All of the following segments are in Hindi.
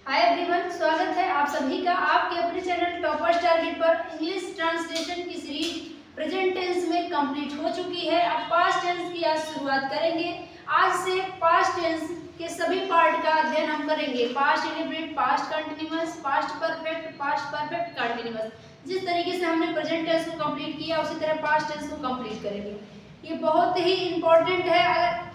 हाय एवरीवन, स्वागत है आप सभी का आपके अपने चैनल टॉपर्स टारगेट पर। इंग्लिश ट्रांसलेशन की सीरीज प्रेजेंट टेंस में कंप्लीट हो चुकी है। अब पास्ट टेंस की आज शुरुआत करेंगे। आज से पास्ट टेंस के सभी पार्ट का अध्ययन हम करेंगे। Past indefinite, past continuous, past perfect continuous. जिस तरीके से हमने प्रेजेंट टेंस को कंप्लीट किया उसी तरह पास्ट टेंस को कंप्लीट करेंगे। ये बहुत ही इंपॉर्टेंट है। अगर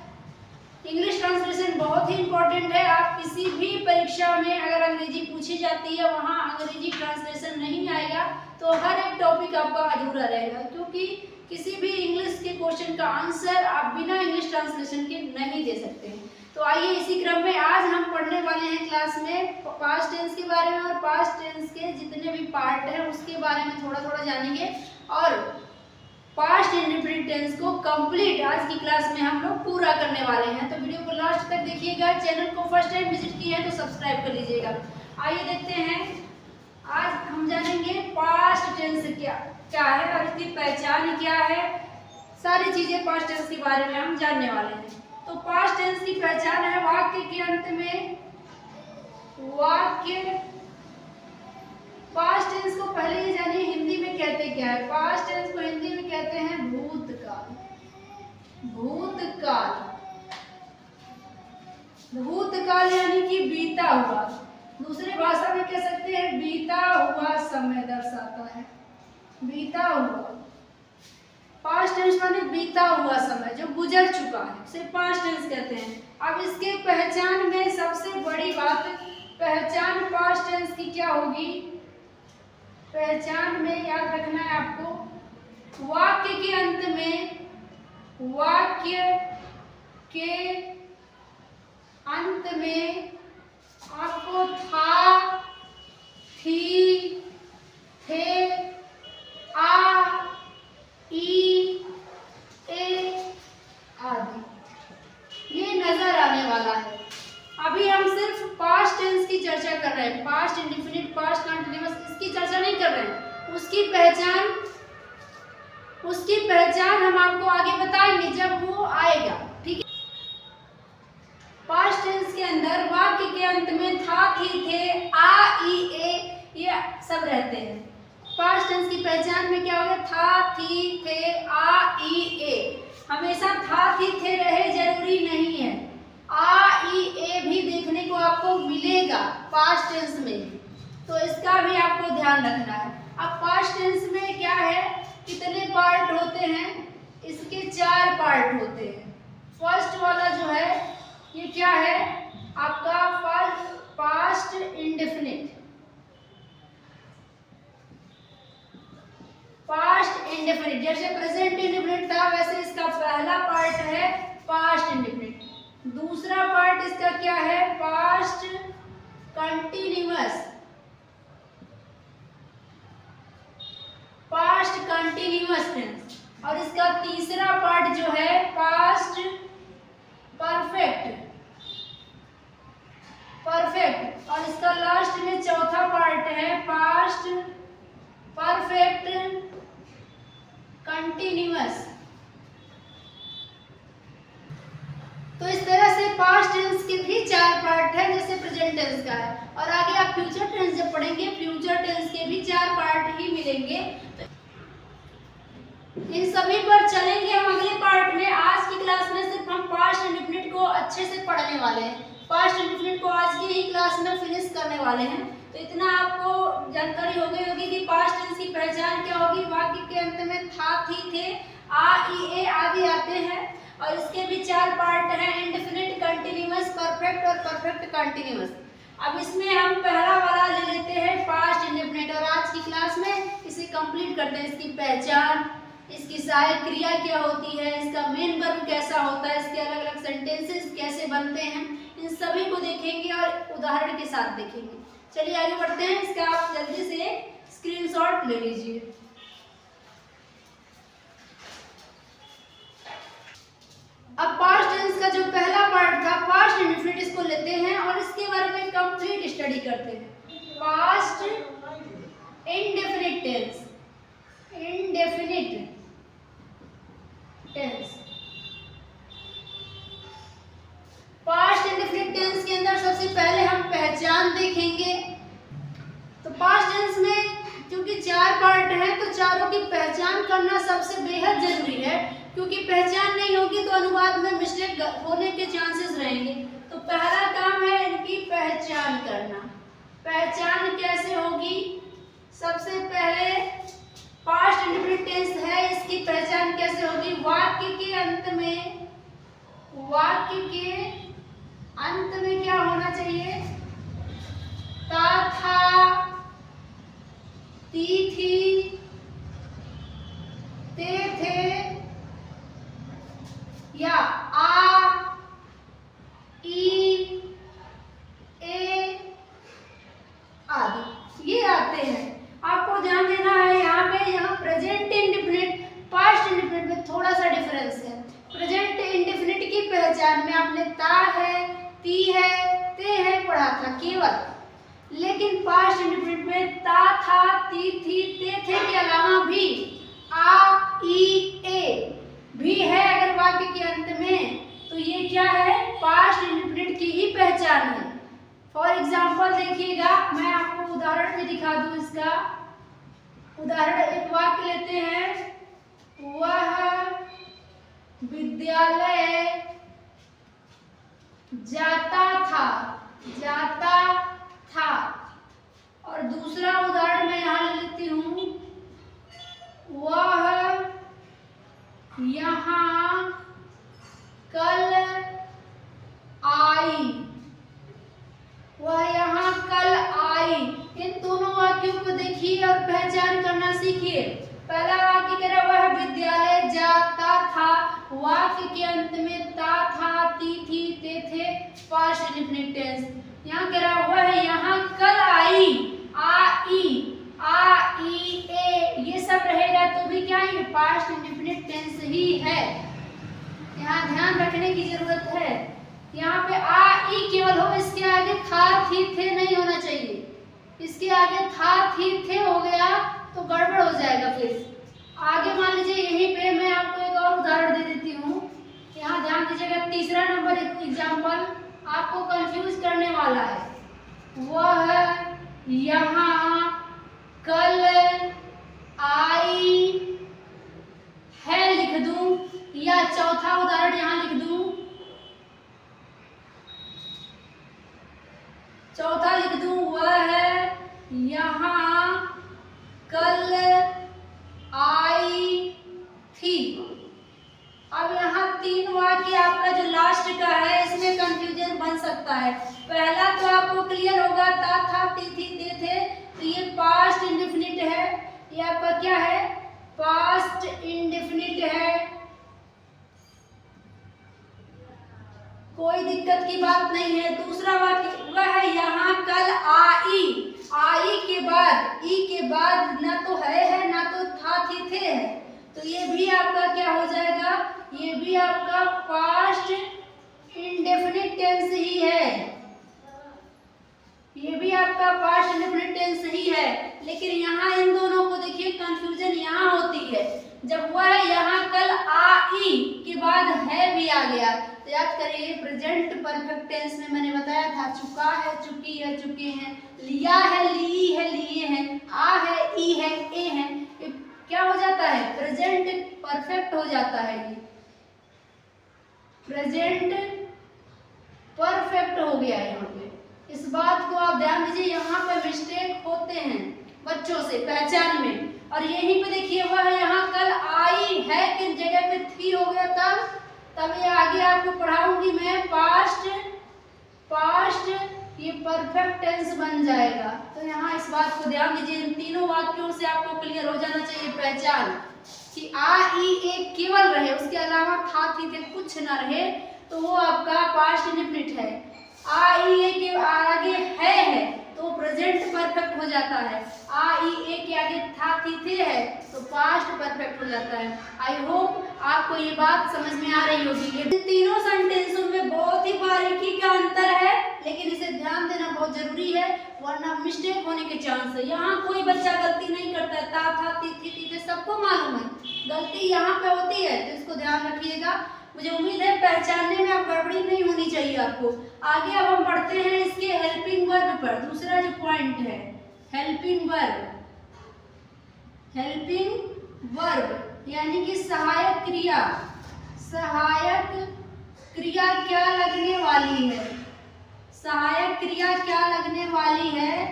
इंग्लिश ट्रांसलेशन बहुत ही इंपॉर्टेंट है। आप किसी भी परीक्षा में अगर अंग्रेजी पूछी जाती है वहाँ अंग्रेजी ट्रांसलेशन नहीं आएगा तो हर एक टॉपिक आपका अधूरा रहेगा, क्योंकि किसी भी इंग्लिश के क्वेश्चन का आंसर आप बिना इंग्लिश ट्रांसलेशन के नहीं दे सकते। तो आइए इसी क्रम में आज हम पढ़ने वाले हैं क्लास में पास्ट टेंस के बारे में, और पास्ट टेंस के जितने भी पार्ट हैं उसके बारे में थोड़ा थोड़ा जानेंगे, और पास्ट इंडेफिनिट टेंस को कंप्लीट आज की क्लास में हम लोग पूरा करने वाले हैं। तो वीडियो को लास्ट तक देखिएगा। चैनल को फर्स्ट टाइम विजिट किए हैं तो सब्सक्राइब कर लीजिएगा। आइए देखते हैं, आज हम जानेंगे पास्ट टेंस क्या है और इसकी पहचान क्या है। सारी चीजें पास्ट टेंस के बारे में हम जानने वाले हैं। तो पास्ट टेंस की पहचान है वाक्य के अंत में पास्ट टेंस को पहले ये जानिए हिंदी में कहते क्या है। पास्ट टेंस को हिंदी में कहते हैं भूतकाल। भूतकाल यानी कि बीता हुआ। दूसरी भाषा में कह सकते हैं बीता हुआ समय दर्शाता है। बीता हुआ, पास्ट टेंस माने बीता हुआ समय जो गुजर चुका है, सिर्फ पास्ट टेंस कहते हैं। अब इसके पहचान में सबसे बड़ी बात, पहचान पास्ट टेंस की क्या होगी। पहचान में याद रखना है आपको, वाक्य के अंत में आपको था, थी, थे, आ, ई, ए आदि ये नजर आने वाला है। अभी हम सिर्फ पास्ट टेंस की चर्चा कर रहे हैं। पास्ट इंडेफिनिट, पास्ट कंटीन्यूअस इसकी चर्चा नहीं कर रहे हैं। उसकी पहचान हम आपको आगे बताएंगे जब वो आएगा, ठीक है। पास्ट टेंस के अंदर वाक्य के अंत में था, थी, थे, आ, ई, ए ये सब रहते हैं। पास्ट टेंस की पहचान में क्या होगा, था, थी, थे, आ, ई, ए। हमेशा था, थी, थे रहे जरूरी नहीं है। आ, ई, ए भी देखने को आपको मिलेगा पास्ट टेंस में, तो इसका भी आपको ध्यान रखना है। अब पास्ट टेंस में क्या है, कितने पार्ट होते हैं, इसके 4 पार्ट होते हैं। फर्स्ट वाला जो है ये क्या है आपका पास्ट इंडेफिनिट। पास्ट इंडेफिनिट जैसे प्रेजेंट इंडेफिनिट था वैसे इसका पहला पार्ट है पास्ट इंडेफिनिट। दूसरा पार्ट इसका क्या है, past continuous. Past continuous tense. और इसका तीसरा पार्ट जो है पास्ट परफेक्ट। और इसका लास्ट में चौथा पार्ट है पास्ट परफेक्ट कंटीन्यूअस। तो इस तरह से पास्ट टेंस के भी 4 पार्ट है जैसे प्रेजेंट टेंस का है। और आगे आप फ्यूचर टेंस जब पढ़ेंगे फ्यूचर टेंस के भी 4 पार्ट ही मिलेंगे। इन सभी पर चलेंगे हम अगले पार्ट में। आज की क्लास में सिर्फ हम पास्ट इंडेफिनिट को अच्छे से पढ़ने वाले हैं। पास्ट इंडेफिनिट को आज की ही क्लास में फिनिश करने वाले हैं। तो इतना आपको जानकारी हो गई होगी कि पास्ट टेंस की पहचान क्या होगी। वाक्य के अंत में था, थी, थे, आ, ई, ए आदि आते हैं। और इसके भी 4 पार्ट हैं, इंडेफिनिट, कंटीन्यूअस, परफेक्ट और परफेक्ट कंटीन्यूअस। अब इसमें हम पहला वाला ले लेते हैं पास्ट इंडेफिनिट, और आज की क्लास में इसे कंप्लीट करते हैं। इसकी पहचान, इसकी सहायक क्रिया क्या होती है, इसका मेन वर्ब कैसा होता है, इसके अलग अलग सेंटेंसेस कैसे बनते हैं, इन सभी को देखेंगे और उदाहरण के साथ देखेंगे। चलिए आगे बढ़ते हैं। इसका आप जल्दी से स्क्रीनशॉट ले लीजिए। अब पास्ट टेंस का जो पहला पार्ट था पास्ट इंडेफिनिट, इसको लेते हैं और इसके बारे में कंप्लीट स्टडी करते हैं। Past indefinite tense. Indefinite tense, past indefinite tense के अंदर सबसे पहले हम पहचान देखेंगे। चार पार्ट हैं तो चारों की पहचान करना सबसे बेहद जरूरी है, क्योंकि पहचान नहीं होगी तो अनुवाद में मिस्टेक होने के चांसेस रहेंगे। तो पहला काम है इनकी पहचान करना। पहचान कैसे होगी? सबसे पहले पास्ट इंडेफिनिट टेंस है, इसकी पहचान कैसे होगी? वाक्य के अंत में क्या होना चाहिए? ता, था, ती, थी, ते, थे या आ, ई, ए आदि ये आते हैं। आपको ध्यान देना है यहाँ प्रेजेंट इंडेफिनिट पास्ट इंडेफिनिट में थोड़ा सा डिफरेंस है। प्रेजेंट इंडेफिनिट की पहचान में आपने ता है, ती है, ते है पढ़ा था केवल, लेकिन पास्ट इंडेफिनिट में ता, था, ती, थी, ते, थे के अलावा भी आ, ई, ए भी है अगर वाक्य के अंत में, तो ये क्या है? पास्ट इंडेफिनिट की ही पहचान है। फॉर एग्जाम्पल देखिएगा, मैं आपको उदाहरण भी दिखा दूं इसका। उदाहरण एक वाक्य लेते हैं, वह विद्यालय जाता था। और दूसरा उदाहरण मैं यहाँ ले लेती हूँ, वह यहाँ कल आई। वह यहाँ कल आई। इन दोनों वाक्यों को देखिए और पहचान करना सीखिए। पहला वाक्य कह रहा वह विद्यालय जाता था, वाक्य के अंत में ता, था, ती, थी, ते, थे पास्ट इंडेफिनिट टेंस। यहाँ कह रहा वह यहाँ कल आई, आ, ई, ए ये सब रहेगा तो भी क्या है? पास्ट इंडेफिनिट टेंस ही है। यहाँ ध्यान रखने की जरूरत है। यहाँ पे आ, ई केवल हो, इसके आगे था, थी, थे नहीं होना चाहिए। इसके आगे था, थी, थे हो गया तो गड़बड़ हो जाएगा। फिर आगे मान लीजिए यहीं पे मैं आपको एक और उदाहरण दे देती हूँ। यहाँ ध्यान दीजिएगा, तीसरा नंबर एग्जाम्पल आपको कंफ्यूज करने वाला है। वह यहाँ कल आई है लिख दूं, या चौथा उदाहरण यहाँ लिख दूं, चौथा लिख दूं, वह यहाँ कल आई थी। अब यहाँ तीन वाक्य आपका जो लास्ट का है इसमें कंफ्यूजन बन सकता है। पहला तो आपको क्लियर होगा, ता, था, ती, थी, ते, थे, तो ये पास्ट इंडेफिनिट है। ये आपका क्या है? पास्ट इंडेफिनिट है, कोई दिक्कत की बात नहीं है। दूसरा वाक्य वह यहाँ कल आई। आई के बाद, ई के बाद ना तो है ना तो था, थी, थे है, तो ये भी आपका क्या हो जाएगा? ये भी आपका पास्ट इंडेफिनिट टेंस ही है। ये भी आपका पास्ट इंडेफिनिट टेंस ही है। लेकिन यहाँ इन दोनों को देखिए कंफ्यूजन यहाँ होती है, जब वह यहाँ कल आई के बाद है भी आ गया तो याद करिए प्रेजेंट परफेक्ट टेंस में मैंने बताया था चुका है, चुकी है, चुके हैं, लिया है, ली है, लिए हैं, आ है, ई है, ए है, क्या हो जाता है? प्रेजेंट परफेक्ट हो जाता है। ये प्रेजेंट परफेक्ट हो गया है यहाँ पे। इस बात को आप ध्यान दीजिए, यहाँ पे मिस्टेक होते हैं बच्चों से पहचान में। और यहीं पे देखिए वह यहाँ कल आई है किस जगह पे थी हो गया, तब ये आगे आपको पढ़ाऊंगी मैं पास्ट ये परफेक्ट टेंस बन जाएगा। तो यहाँ इस बात को ध्यान दीजिए, इन तीनों वाक्यों से आपको क्लियर हो जाना चाहिए पहचान कि आ, ई, ए केवल रहे, उसके अलावा था, थी, थे कुछ ना रहे, तो वो आपका पास्ट इंडेफिनिट है। आ, ई, ए के आगे है तो प्रेजेंट परफेक्ट हो जाता है। आ, ई, ए के आगे था, थी, थे है तो पास्ट परफेक्ट हो जाता है। आई होप आपको ये बात समझ में आ रही होगी। ये तीनों सेंटेंसों में बहुत ही बारीकी का अंतर है, लेकिन इसे ध्यान देना बहुत जरूरी है, वरना मिस्टेक होने के चांस है। यहाँ कोई बच्चा गलती नहीं करता है, ता, था, ती, थी, सबको मालूम है, गलती यहाँ पे होती है, तो इसको ध्यान रखिएगा। मुझे उम्मीद है पहचानने में अब गड़बड़ी नहीं होनी चाहिए आपको। आगे अब हम बढ़ते हैं इसके हेल्पिंग वर्ब पर। दूसरा जो पॉइंट है हेल्पिंग वर्ब। हेल्पिंग वर्ब यानी कि सहायक क्रिया। सहायक क्रिया क्या लगने वाली है? सहायक क्रिया क्या लगने वाली है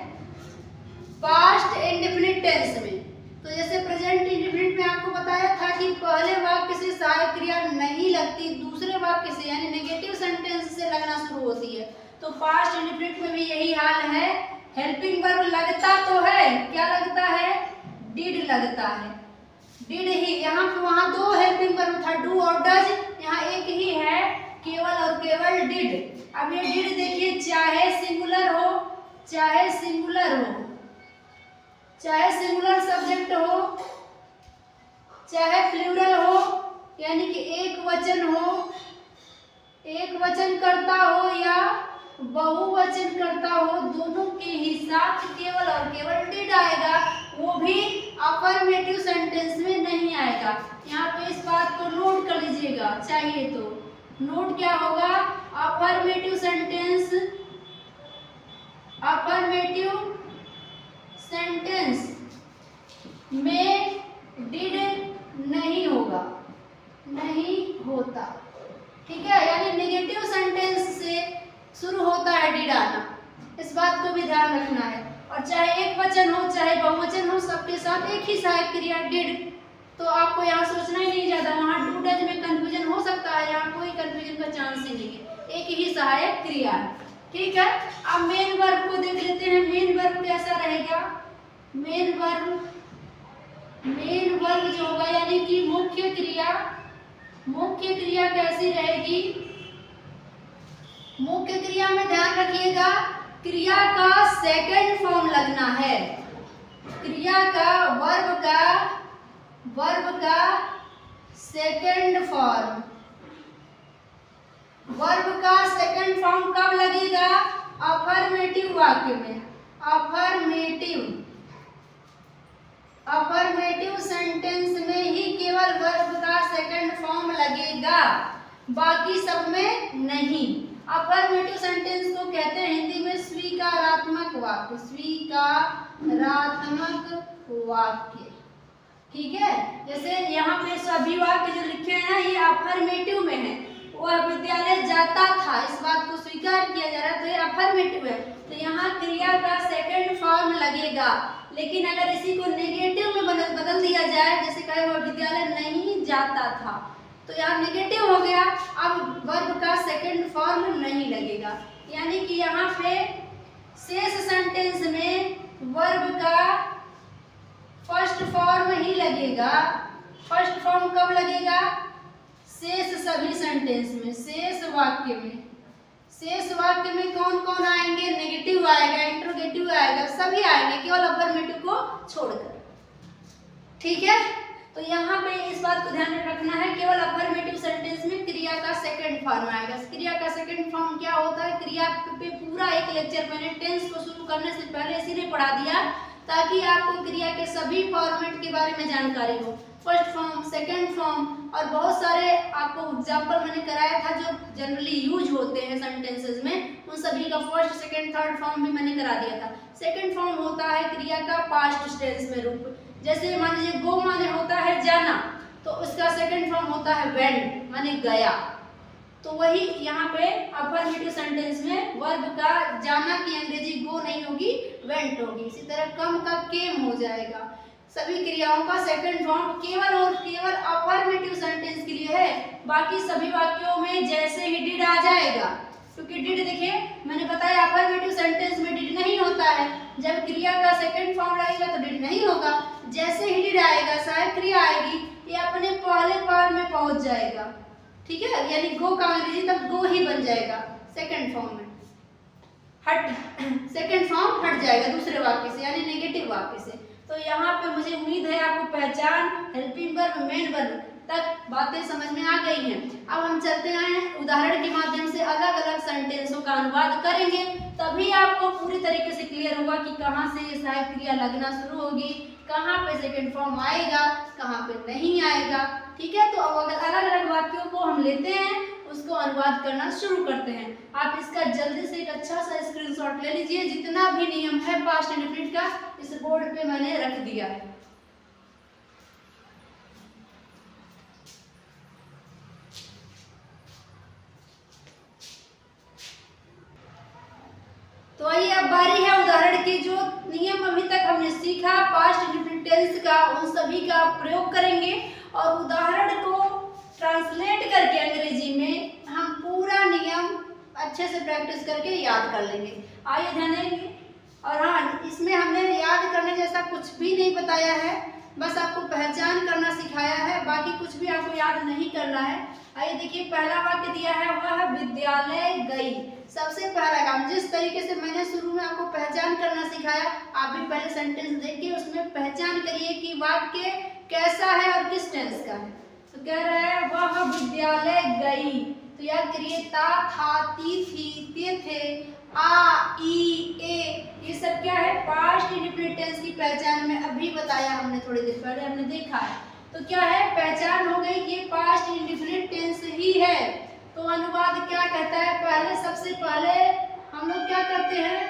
पास्ट इंडेफिनिट टेंस में? तो जैसे प्रेजेंट इंडेफिनिट में आपको बताया था कि पहले वाक्य से सहायक क्रिया नहीं लगती, दूसरे वाक्य से यानी नेगेटिव सेंटेंस से लगना शुरू होती है। तो पास्ट इंडेफिनिट में भी यही हाल है। हेल्पिंग वर्ब लगता तो है, क्या लगता है? डिड लगता है, डिड ही। यहाँ पे वहाँ दो हेल्पिंग वर्ब था, डू और डज, यहाँ एक ही है, केवल और केवल डिड। अब ये डिड देखिए, चाहे सिंगुलर हो, चाहे सिंगुलर हो, चाहे सिंगुलर सब्जेक्ट हो, चाहे प्लूरल हो, यानी कि एक वचन हो, एक वचन करता हो या बहुवचन करता हो, दोनों के ही साथ केवल और केवल डिड आएगा, वो भी अफर्मेटिव सेंटेंस में नहीं आएगा। यहाँ पे इस बात को नोट कर लीजिएगा, चाहिए तो नोट क्या होगा? अफर्मेटिव सेंटेंस, अफर्मेटिव सेंटेंस में डिड नहीं होगा, नहीं होता, ठीक है। यानी नेगेटिव सेंटेंस से शुरू होता है डिड आना, इस बात को भी ध्यान रखना है। और चाहे एक वचन हो चाहे बहुवचन हो, सबके साथ एक ही सहायक क्रिया डिड। तो आपको यहाँ सोचना ही नहीं ज्यादा, वहाँ डू डज में कंफ्यूजन हो सकता है, यहाँ कोई कंफ्यूजन का चांस ही नहीं है, एक ही सहायक क्रिया है, ठीक है। अब मेन वर्ब को देख लेते हैं। मेन वर्ब कैसा रहेगा? मेन वर्ब, मेन वर्ब जो होगा यानी कि मुख्य क्रिया, मुख्य क्रिया कैसी रहेगी? मुख्य क्रिया में ध्यान रखिएगा, क्रिया का सेकंड फॉर्म लगना है। क्रिया का वर्ब का सेकंड फॉर्म, वर्ब का सेकंड फॉर्म कब लगेगा? अफर्मेटिव वाक्य में, अफर्मेटिव सेंटेंस में ही केवल वर्ब का सेकंड फॉर्म लगेगा, बाकी सब में नहीं। अफर्मेटिव सेंटेंस को कहते हैं हिंदी में स्वीकारात्मक वाक्य, स्वीकारात्मक वाक्य, ठीक है। जैसे यहाँ पे सभी वाक्य जो लिखे हैं ना, ये अफर्मेटिव में है। वह विद्यालय जाता था, इस बात को स्वीकार किया जा रहा है, तो ये अफर्मेटिव है। तो यहाँ क्रिया का सेकंड फॉर्म लगेगा। लेकिन अगर इसी को नेगेटिव में बदल दिया जाए, जैसे कहे वह विद्यालय नहीं जाता था, तो यहाँ नेगेटिव हो गया, अब वर्ब का सेकंड फॉर्म नहीं लगेगा। यानी कि यहाँ पे शेष सेंटेंस में वर्ब का फर्स्ट फॉर्म ही लगेगा। फर्स्ट फॉर्म कब लगेगा? शेष सभी सेंटेंस में, शेष वाक्य में। शेष वाक्य में कौन कौन आएंगे? नेगेटिव आएगा, इंट्रोगेटिव आएगा, सभी आएंगे केवल अफर्मेटिव को छोड़कर, ठीक है। तो यहाँ पे इस बात को ध्यान में रखना है, केवल अफर्मेटिव सेंटेंस में क्रिया का सेकंड फॉर्म आएगा। क्रिया का सेकंड फॉर्म क्या होता है? क्रिया पे पूरा एक लेक्चर मैंने टेंस को शुरू करने से पहले इसीलिए पढ़ा दिया ताकि आपको क्रिया के सभी फॉर्मेट के बारे में जानकारी हो। फर्स्ट फॉर्म, सेकंड फॉर्म और बहुत सारे आपको एग्जाम्पल मैंने कराया था जो जनरली यूज होते हैं सेंटेंसेस में, उन सभी का फर्स्ट, सेकंड, थर्ड फॉर्म भी मैंने करा दिया था। सेकंड फॉर्म होता है क्रिया का पास्ट टेंस में रूप। जैसे मान लीजिए गो माने होता है जाना, तो उसका सेकंड फॉर्म होता है वेंट माने गया। तो वही यहाँ पे अफर्मेटिव सेंटेंस में वर्ब का जाना की अंग्रेजी गो नहीं होगी, वेंट होगी। इसी तरह कम का केम हो जाएगा। सभी क्रियाओं का सेकंड फॉर्म केवल और केवल अफर्मेटिव सेंटेंस के लिए है, बाकी सभी वाक्यों में जैसे ही डिड आ जाएगा, क्योंकि डिड देखिए मैंने बताया अफर्मेटिव सेंटेंस में डिड नहीं होता है। जब क्रिया का सेकंड फॉर्म लगेगा तो डिड नहीं होगा, जैसे ही डिड आएगा सहायक क्रिया आएगी, ये अपने पहले फॉर्म में पहुंच जाएगा, ठीक है। यानी गो का अंग्रेजी तब गो ही बन जाएगा, सेकंड फॉर्म में सेकंड फॉर्म हट जाएगा दूसरे वाक्य से यानी नेगेटिव वाक्य से। तो यहाँ पे मुझे उम्मीद है आपको पहचान, हेल्पिंग वर्ब, मेन वर्ब तक बातें समझ में आ गई हैं। अब हम चलते हैं उदाहरण के माध्यम से अलग अलग सेंटेंसों का अनुवाद करेंगे, तभी आपको पूरी तरीके से क्लियर होगा कि कहाँ से ये सहायक क्रिया लगना शुरू होगी, कहाँ पे सेकंड फॉर्म आएगा, कहाँ पे नहीं आएगा, ठीक है। तो अब अगर अलग अलग वाक्यों को हम लेते हैं, उसको अनुवाद करना शुरू करते हैं। आप इसका जल्दी से एक अच्छा सा स्क्रीनशॉट ले लीजिए। जितना भी नियम है पास्ट इंडेफिनिट का इस बोर्ड पे मैंने रख दिया है। तो आइए अब बारी है उदाहरण की। जो नियम अभी तक हमने सीखा पास्ट इंडेफिनिट टेंस का, उन सभी का प्रयोग करेंगे और उदाहरण को ट्रांसलेट करके अंग्रेजी में हम पूरा नियम अच्छे से प्रैक्टिस करके याद कर लेंगे। आइए ध्यान देंगे। और हाँ, इसमें हमने याद करने जैसा कुछ भी नहीं बताया है, बस आपको पहचान करना सिखाया है, बाकी कुछ भी आपको याद नहीं करना है। आइए देखिए, पहला वाक्य दिया है वह विद्यालय गई। सबसे पहला काम, जिस तरीके से मैंने शुरू में आपको पहचान करना सिखाया, आप भी पहले सेंटेंस देखिए, उसमें पहचान करिए कि वाक्य कैसा है और किस टेंस का है। तो कह रहा है वह विद्यालय गई, तो याद करिए ता, था, ती, थी, ते, थे, आ, ई, ए, ये सब क्या है, पास्ट इंडेफिनिट टेंस की पहचान में अभी बताया हमने, थोड़ी देर पहले हमने देखा है। तो क्या है, पहचान हो गई कि ये पास्ट इंडेफिनिट टेंस ही है। तो अनुवाद क्या कहता है, पहले सबसे पहले हम लोग क्या करते हैं,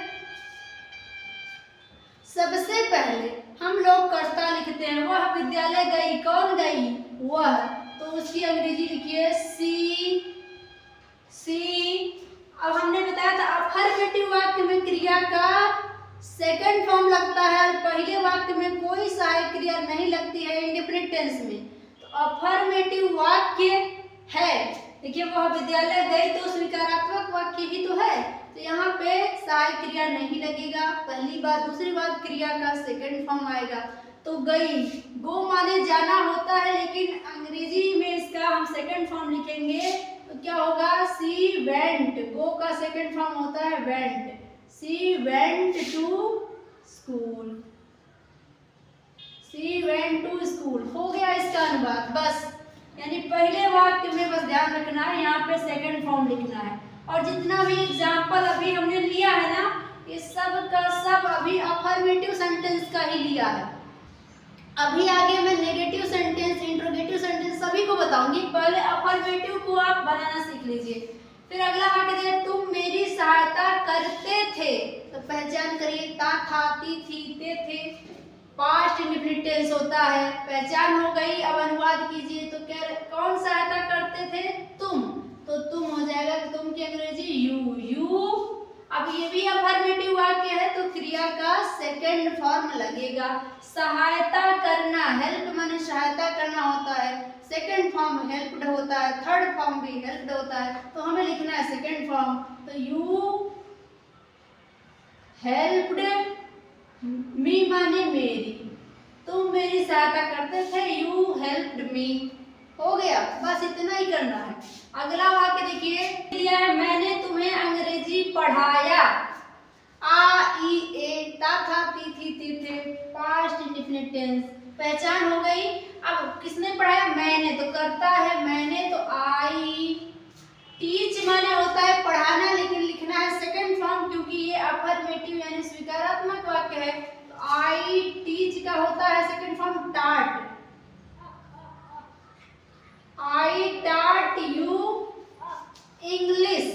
सबसे पहले हम लोग कर्ता लिखते हैं। वह विद्यालय गई, कौन गई, वह, तो उसकी अंग्रेजी लिखिए सी। अब हमने बताया था अफर्मेटिव वाक्य में क्रिया का सेकंड फॉर्म लगता है और पहले वाक्य में कोई सहायक क्रिया नहीं लगती है इंडेफिनिट टेंस में। तो अफर्मेटिव वाक्य है, देखिए वह विद्यालय गई तो स्वीकारात्मक वाक्य ही तो है, तो यहाँ पे सहायक क्रिया नहीं लगेगा, पहली बात। दूसरी बात, क्रिया का सेकंड फॉर्म आएगा। तो गई, गो माने जाना होता है, लेकिन अंग्रेजी में इसका हम सेकंड फॉर्म लिखेंगे तो क्या होगा, सी वेंट। गो का सेकंड फॉर्म होता है went. She went to school, she went to school, हो गया इसका अनुवाद। बस, यानी पहले वाक्य में बस ध्यान रखना है, यहाँ पे सेकंड फॉर्म लिखना है। और जितना भी एग्जाम्पल अभी हमने लिया है ना, ये सब का सब अभी अफर्मेटिव सेंटेंस का ही लिया है। अभी आगे मैं नेगेटिव सेंटेंस, इंट्रोगेटिव सेंटेंस सभी को बताऊंगी, पहले अफर्मेटिव को आप बनाना सीख लीजिए। फिर अगला वाक्य दिया, तुम मेरी सहायता करते थे, तो पहचान करिए ता, था, ती, थी, ते, थे, पास्ट इंडेफिनिट टेंस होता है। पहचान हो गई, अब अनुवाद कीजिए। तो क्या, कौन सहायता करते थे, तुम, तो तुम हो जाएगा, तुम की अंग्रेजी यू। अब ये भी अफर्मेटिव वाक्य है तो क्रिया का सेकंड फॉर्म लगेगा। सहायता करना, हेल्प माने सहायता करना होता है, सेकंड फॉर्म हेल्प्ड होता है, थर्ड फॉर्म भी हेल्प्ड होता है, तो हमें लिखना है सेकंड फॉर्म। तो यू हेल्प्ड मी माने मेरी, तुम मेरी सहायता करते थे, यू हेल्प्ड मी, हो गया, बस इतना ही करना है। अगला वाक्य देखिए, दिया है मैंने तुम्हें अंग्रेजी पढ़ाया। आ, ई, ए, ता, था, ती, थी, ते, थे, पास्ट इंडेफिनिट टेंस। पहचान हो गई। अब किसने पढ़ाया, मैंने, तो करता है मैंने, तो आई। टीच माने होता है पढ़ाना, लेकिन लिखना है सेकंड फॉर्म, क्योंकि ये अफर्मेटिव यानी स्वीकारात्मक वाक्य है। तो आई टीच का होता है सेकंड फॉर्म टाट। I taught you English.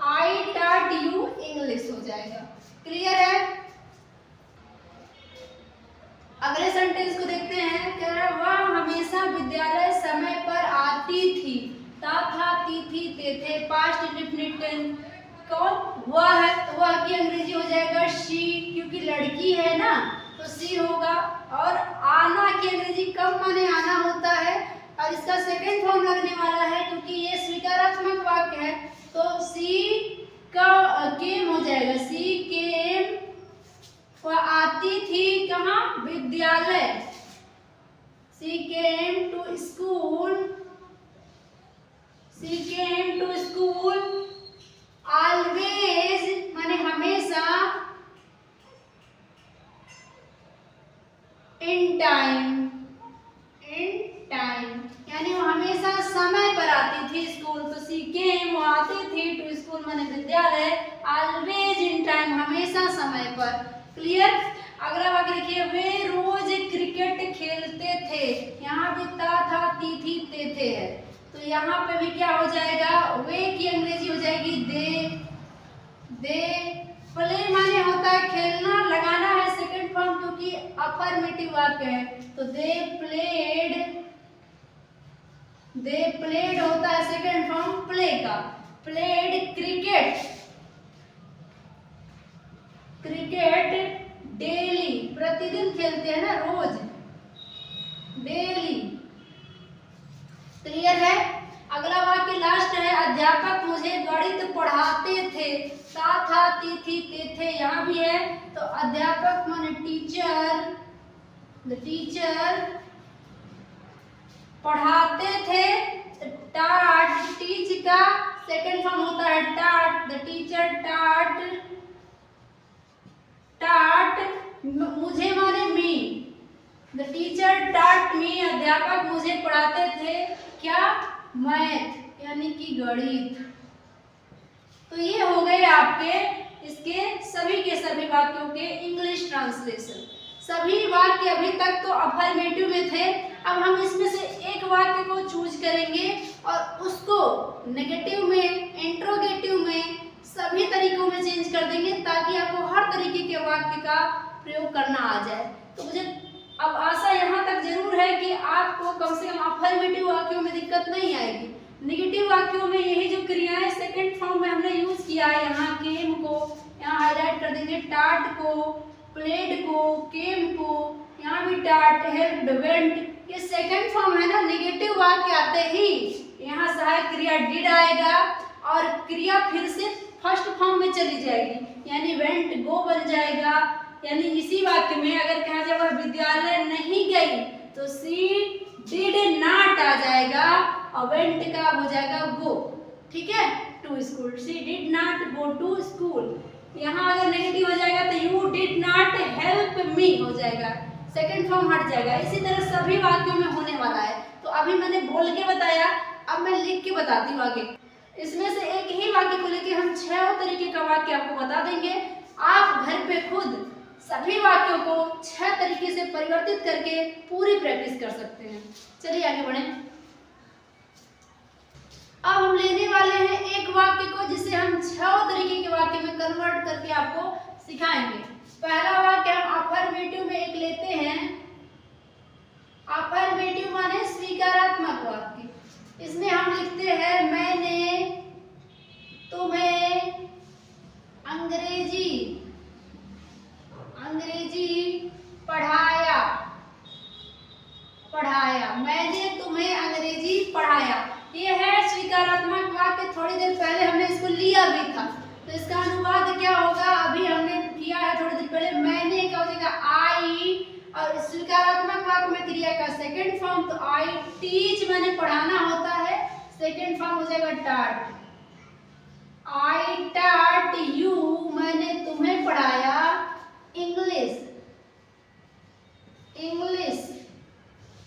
I taught you English हो जाएगा। क्लियर है? अगले सेंटेंस को देखते हैं। कह रहा है वह हमेशा विद्यालय समय पर आती थी। ता, था, ती, थी, ते, थे, पास्ट इंडेफिनिट टेंस। कौन, वह है, तो वह की अंग्रेजी हो जाएगा शी, क्योंकि लड़की है ना, तो सी होगा। और आना की अंग्रेजी कब माने आना होता है, और इसका सेकंड फॉर्म लगने वाला है, क्योंकि ये स्वीकारात्मक वाक्य है, तो सी का केम हो जाएगा। सी केम, वह आती थी कहाँ, विद्यालय। She came to school, she came to school. Always माने हमेशा, इन टाइम, इन टाइम यानी वो हमेशा समय पर आती थी स्कूल, तो सी केम, वो आती थी, टू स्कूल माने विद्यालय, ऑलवेज इन टाइम हमेशा समय पर। क्लियर? अगला वाक्य देखिए, वे रोज क्रिकेट खेलते थे। यहाँ भी ता, था, ती, थी, ते, थे है, तो यहाँ पे भी क्या हो जाएगा, वे की अंग्रेजी हो जाएगी दे। प्ले माने होता है खेलना, लगाना है सेकंड फॉर्म, क्योंकि अफर्मेटिव वाक्य है, तो दे प्लेड होता है सेकंड फॉर्म प्ले का। प्लेड क्रिकेट, क्रिकेट डेली, प्रतिदिन खेलते हैं ना, रोज, डेली। क्लियर है। अगला वाक्य लास्ट है, अध्यापक मुझे गणित पढ़ाते थे, ता था ती थी ते थे यहाँ भी है, तो अध्यापक माने टीचर, द टीचर पढ़ाते थे, टाट, टीच का सेकंड फॉर्म होता है टाट, द टीचर टाट, टाट मुझे माने मी, द टीचर टाट मी, अध्यापक मुझे पढ़ाते थे क्या, मैथ यानी कि गणित। तो ये हो गए आपके इसके सभी के सभी वाक्यों के इंग्लिश ट्रांसलेशन। सभी वाक्य अभी तक तो अफर्मेटिव में थे, अब हम इसमें से एक वाक्य को चूज करेंगे और उसको नेगेटिव में, इंट्रोगेटिव में, सभी तरीकों में चेंज कर देंगे ताकि आपको हर तरीके के वाक्य का प्रयोग करना आ जाए। तो मुझे अब आशा यहाँ तक जरूर है कि आपको कम से कम अफर्मेटिव वाक्यों में दिक्कत नहीं आएगी। नेगेटिव वाक्यों में यही जो क्रियाएं सेकंड फॉर्म में हमने यूज किया है, यहाँ केम को यहाँ हाईलाइट कर देंगे, टाट को, प्लेड को, केम को, यहाँ भी टाट, हेल्प्ड, वेंट, ये सेकंड फॉर्म है ना। नेगेटिव वाक्य आते ही यहाँ सहायक क्रिया डिड आएगा और क्रिया फिर से फर्स्ट फॉर्म में चली जाएगी, यानी वेंट गो बन जाएगा। यानी इसी वाक्य में अगर कहा जाए वह विद्यालय नहीं गई तो सी डिड नॉट आ जाएगा और वेंट का हो जाएगा गो, ठीक है, to school, she did not go to school. यहाँ अगर नेगेटिव हो जाएगा तो you did not help me हो जाएगा, सेकंड फॉर्म हट जाएगा। इसी तरह सभी वाक्यों में होने वाला है। तो अभी मैंने बोल के बताया, अब मैं लिख के बताती हूँ आगे। इसमें से एक ही वाक्य को लेके हम 6 तरीके का वाक्य आपको बता देंगे। आप घर पे खुद सभी वाक्यों को 6 तरीके से परिवर्तित करके पूरी प्रैक्टिस कर सकते हैं। चलिए आगे बढ़ें। अब हम लेने वाले हैं एक वाक्य को जिसे हम 6 तरीके के वाक्य में कन्वर्ट करके आपको सिखाएंगे। पहला वाक्य हम अफर्मेटिव में एक लेते हैं। अफर्मेटिव माने स्वीकारात्मक वाक्य। इसमें हम लिखते हैं मैंने तुम्हें अंग्रेजी पढ़ाया, मैंने तुम्हें अंग्रेजी पढ़ाया। ये है स्वीकारात्मक वाक्य। थोड़ी देर पहले हमने इसको लिया भी था, तो इसका अनुवाद क्या होगा, अभी हमने किया है थोड़ी देर पहले। मैंने क्या हो जाएगा आई, और स्वीकारात्मक वाक्य में क्रिया का सेकंड फॉर्म तो आई टीच, मैंने पढ़ाना होता है, सेकंड फॉर्म हो जाएगा टाट। आई टाट यू, मैंने तुम्हें पढ़ाया इंग्लिश।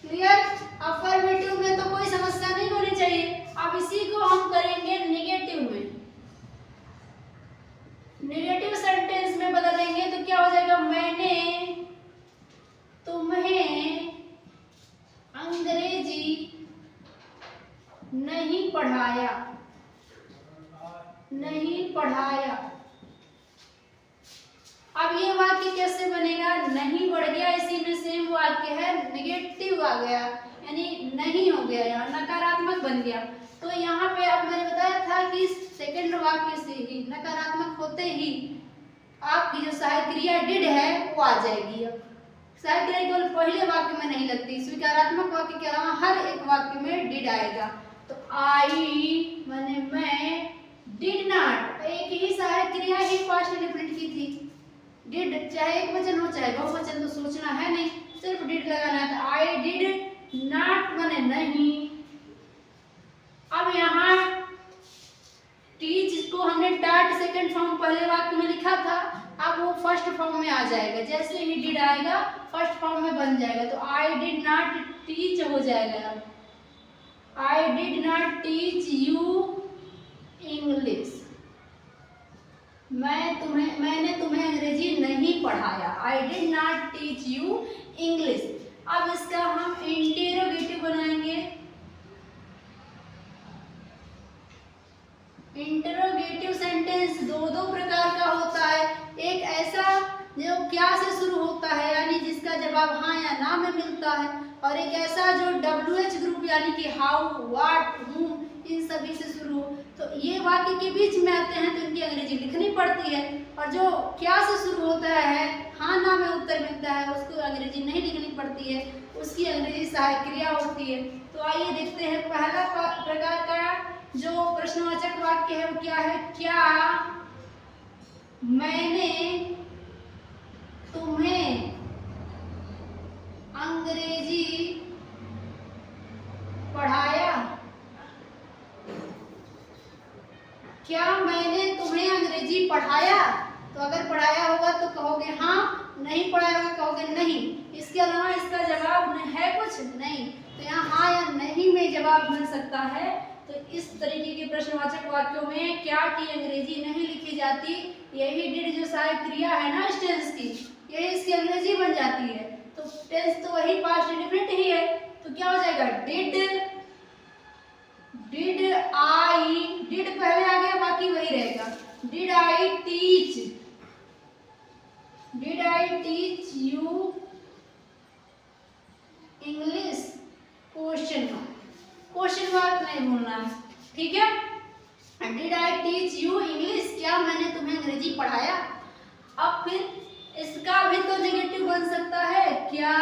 क्लियर। अफर्मेटिव में तो कोई समस्या नहीं होनी चाहिए। अब इसी को हम करेंगे नेगेटिव में। नेगेटिव सेंटेंस में बदलेंगे तो क्या हो जाएगा, मैंने तुम्हें अंग्रेजी नहीं पढ़ाया। अब ये वाक्य कैसे बनेगा, नहीं बढ़ गया, इसी में सेम वाक्य है, नेगेटिव आ गया, यानी नहीं हो गया, यहाँ नकारात्मक बन गया। तो यहाँ पे अब मैंने बताया था कि सेकंड वाक्य से ही नकारात्मक होते ही आपकी जो सहायक क्रिया डिड है वो आ जाएगी। अब सहायक क्रिया केवल पहले वाक्य में नहीं लगती, स्वीकारात्मक वाक्य के अलावा हर एक वाक्य में डिड आएगा। तो आई माने मैं, डिड नॉट, एक ही सहायक क्रिया ही पास्ट इंडेफिनिट की थी। डिड चाहे एक वचन हो चाहे बहुवचन, तो सोचना है नहीं, सिर्फ डिड लगाना है। तो आई डिड नॉट माने नहीं। अब यहाँ टीच को हमने टाट सेकंड फॉर्म पहले वाक्य में लिखा था, अब वो फर्स्ट फॉर्म में आ जाएगा। जैसे ही डिड आएगा फर्स्ट फॉर्म में बन जाएगा। तो आई डिड नॉट टीच हो जाएगा, I did not teach you English. मैंने तुम्हें अंग्रेजी नहीं पढ़ाया, I did not teach you English. अब इसका हम इंटेरोगेटिव बनाएंगे। इंटेरोगेटिव सेंटेंस दो प्रकार का होता है। एक ऐसा जो क्या से शुरू होता है, यानी जिसका जवाब हाँ या ना में मिलता है, और एक ऐसा जो WH ग्रुप यानी कि हाउ, व्हाट, हूम, इन सभी से शुरू हो। तो ये वाक्य के बीच में आते हैं तो इनकी अंग्रेजी लिखनी पड़ती है। और जो क्या से शुरू होता है, हाँ ना में उत्तर मिलता है, उसको अंग्रेजी नहीं लिखनी पड़ती है, उसकी अंग्रेजी सहायक क्रिया होती है। तो आइए देखते हैं पहला प्रकार का जो प्रश्नवाचक वाक्य है वो क्या है। क्या मैंने तुम्हें अंग्रेजी पढ़ाया? क्या मैंने तुम्हें अंग्रेजी पढ़ाया? तो अगर पढ़ाया होगा तो कहोगे हाँ, नहीं पढ़ाया होगा कहोगे नहीं। इसके अलावा इसका जवाब है कुछ नहीं, तो यहाँ हाँ या नहीं में जवाब मिल सकता है। तो इस तरीके के प्रश्नवाचक वाक्यों में क्या की अंग्रेजी नहीं लिखी जाती, यही डिड जो सहायक क्रिया है ना टेंस की, यही इसकी अंग्रेजी बन जाती है। तो टेंस तो वही पास्ट इंडेफिनिट ही है, तो क्या हो जाएगा डिड आई, डिड पहले आ गया बाकी वही रहेगा। Did I teach you English? Question mark नहीं भूलना है, ठीक है। Did I teach you English, क्या मैंने तुम्हें अंग्रेजी पढ़ाया? अब फिर इसका भी तो नेगेटिव बन सकता है, क्या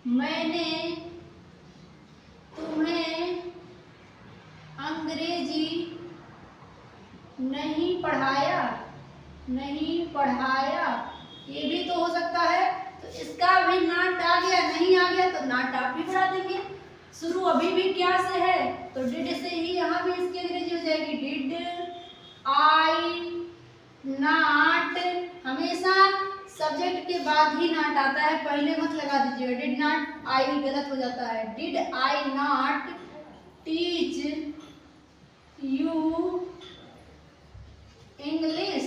मैंने तुम्हें अंग्रेजी नहीं पढ़ाया? ये भी तो हो सकता है। तो इसका भी नॉट आ गया, नहीं आ गया तो नॉट आप भी बढ़ा देंगे। शुरू अभी भी क्या से है, तो डिड से ही यहाँ भी इसकी अंग्रेजी हो जाएगी डिड आई नॉट। हमेशा सब्जेक्ट के बाद ही नॉट आता है, पहले मत लगा दीजिएगा। डिड नॉट आई गलत हो जाता है। Did I not teach you English?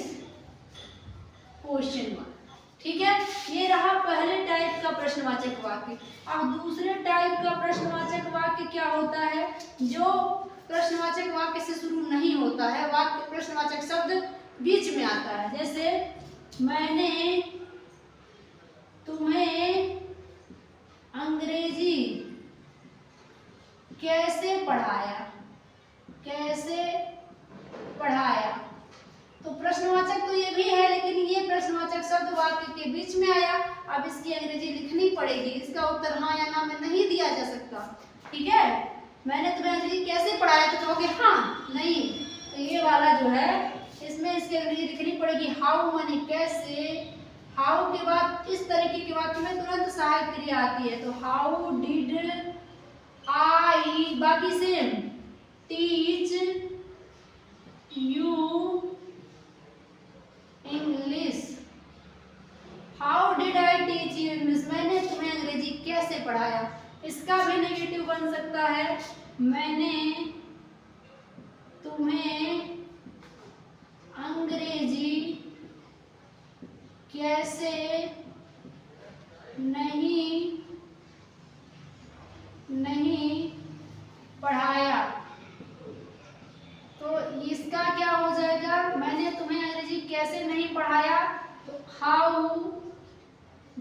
Question mark, ठीक है। ये रहा पहले टाइप का प्रश्नवाचक वाक्य। अब दूसरे टाइप का प्रश्नवाचक वाक्य क्या होता है, जो प्रश्नवाचक वाक्य से शुरू नहीं होता है, वाक्य प्रश्नवाचक शब्द बीच में आता है। जैसे मैंने तुम्हें अंग्रेजी कैसे पढ़ाया? तो प्रश्नवाचक तो ये भी है, लेकिन ये प्रश्नवाचक शब्द वाक्य के बीच में आया। अब इसकी अंग्रेजी लिखनी पड़ेगी, इसका उत्तर हाँ या ना में नहीं दिया जा सकता, ठीक है। मैंने तुम्हें अंग्रेजी कैसे पढ़ाया, तो कहोगे हाँ, नहीं। तो ये वाला जो है इसमें इसकी अंग्रेजी लिखनी पड़ेगी हाउ मनी, कैसे। हाउ के बाद इस तरीके के वाक्य में तुरंत सहायक क्रिया आती है। तो हाउ डिड आई, बाकी same, teach you English? How did I teach you English, मैंने तुम्हें अंग्रेजी कैसे पढ़ाया? इसका भी नेगेटिव बन सकता है, मैंने तुम्हें अंग्रेजी कैसे नहीं पढ़ाया? तो इसका क्या हो जाएगा, मैंने तुम्हें अंग्रेजी कैसे नहीं पढ़ाया, तो हाउ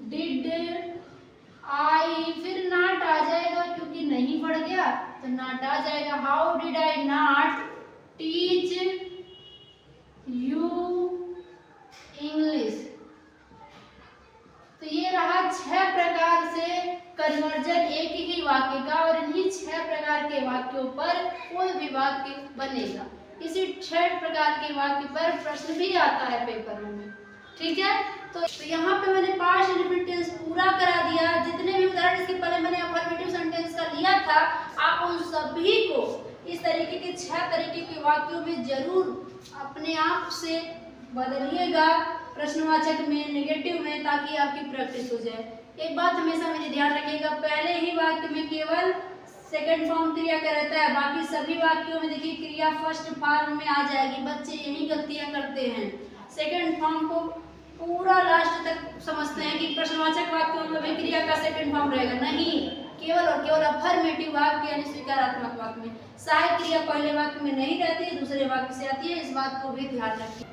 डिड आई, फिर नॉट आ जाएगा क्योंकि नहीं पढ़ गया तो नॉट आ जाएगा। How did I not teach you English? तो ये रहा 6 प्रकार से कन्वर्जन एक ही वाक्य का, और इन्हीं 6 प्रकार के वाक्यों पर कोई भी वाक्य बनेगा। इसी 6 प्रकार के वाक्य पर प्रश्न भी आता है पेपर में, ठीक है। तो यहाँ पे मैंने पास्ट इंडेफिनिट टेंस पूरा करा दिया। जितने भी उदाहरण इसके पहले मैंने अफर्मेटिव सेंटेंस का लिया था, आप उन सभी को इस तरीके के 6 तरीके के वाक्यों में जरूर अपने आप से बदलिएगा, प्रश्नवाचक में, नेगेटिव में, ताकि आपकी प्रैक्टिस हो जाए। एक बात हमेशा मेरी ध्यान रखिएगा, पहले ही वाक्य में केवल सेकंड फॉर्म क्रिया का रहता है, बाकी सभी वाक्यों में देखिए क्रिया फर्स्ट फॉर्म में आ जाएगी। बच्चे यही गलतियां करते हैं, सेकंड फॉर्म को पूरा लास्ट तक समझते हैं कि प्रश्नवाचक वाक्यों में भी क्रिया का सेकंड फॉर्म रहेगा। नहीं, केवल और केवल अफर्मेटिव वाक्य यानी स्वीकारात्मक वाक्य में सहायक क्रिया पहले वाक्य में नहीं रहती है, दूसरे वाक्य से आती है। इस बात को भी ध्यान रखिए।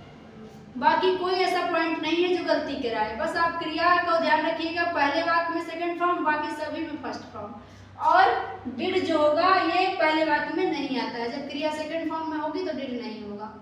बाकी कोई ऐसा पॉइंट नहीं है जो गलती करा है, बस आप क्रिया को ध्यान रखिएगा, पहले वाक्य में सेकंड फॉर्म, बाकी सभी में फर्स्ट फॉर्म। और डिड जो होगा ये पहले वाक्य में नहीं आता है, जब क्रिया सेकंड फॉर्म में होगी तो डिड नहीं होगा।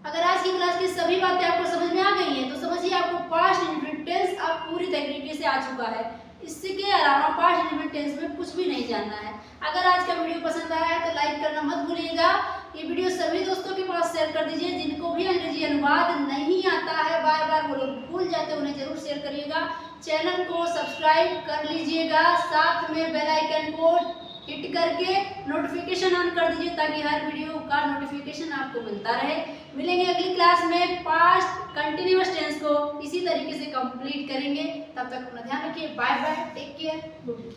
अगर आज की क्लास की सभी बातें आपको समझ में आ गई हैं तो समझिए आपको पास्ट इंडेफिनिट टेंस अब पूरी तरीके से आ चुका है। इसके अलावा पास्ट इंडेफिनिट टेंस में कुछ भी नहीं जानना है। अगर आज का वीडियो पसंद आया है तो लाइक करना मत भूलिएगा। ये वीडियो सभी दोस्तों के पास शेयर कर दीजिए जिनको भी अंग्रेजी अनुवाद नहीं आता है, बार बार वो लोग भूल जाते हैं, उन्हें जरूर शेयर करिएगा। चैनल को सब्सक्राइब कर लीजिएगा, साथ में बेल आइकन को हिट करके नोटिफिकेशन ऑन कर दीजिए ताकि हर वीडियो का नोटिफिकेशन आपको मिलता रहे। मिलेंगे अगली क्लास में, पास्ट कंटिन्यूअस टेंस को इसी तरीके से कंप्लीट करेंगे। तब तक अपना ध्यान रखिए। Bye bye, take care, good.